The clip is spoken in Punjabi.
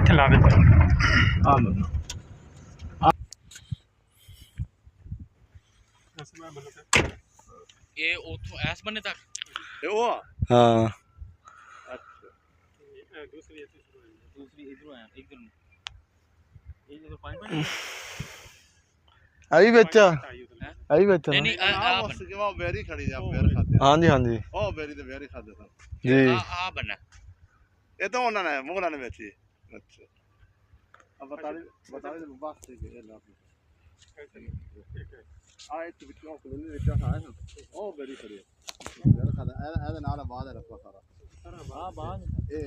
ਇੱਥੇ ਲਾ ਦੇ ਆ ਮੈਨੂੰ ਇਹ ਉਥੋਂ ਐਸ ਬੰਨੇ ਤੱਕ ਇਹ ਉਹ ਹਾਂ ਦੂਸਰੀ ਇੱਥੇ ਸ਼ੁਰੂ ਹੋਈ ਦੂਸਰੀ ਇਧਰੋਂ ਆਇਆ ਇਧਰ ਨੂੰ ਇਹ ਜਦੋਂ ਪਾਣੀ ਪਾਣੀ ਆਈ ਵਿੱਚ ਹੈ ਆਈ ਵਿੱਚ ਨਹੀਂ ਨਹੀਂ ਆ ਬਸ ਕਿ ਉਹ ਬੇਰੀ ਖੜੀ ਆ ਬੇਰ ਖਾਦੇ ਹਾਂਜੀ ਹਾਂਜੀ ਉਹ ਬੇਰੀ ਤੇ ਬੇਰੀ ਖਾਦੇ ਸਨ ਜੀ ਆ ਬੰਨਾ ਇਹ ਤਾਂ ਉਹਨਾਂ ਨੇ ਮੁਗਲਾਂ ਨੇ ਵੇਚੀ ਅੱਛਾ अब बता दे बस ठीक है ला आ एक बिटो को ने बेटा है ना ओ बड़ी खड़ी है यार खादा ए नाल बाद है रखा सारा ਆ ਬਾਹਰ ए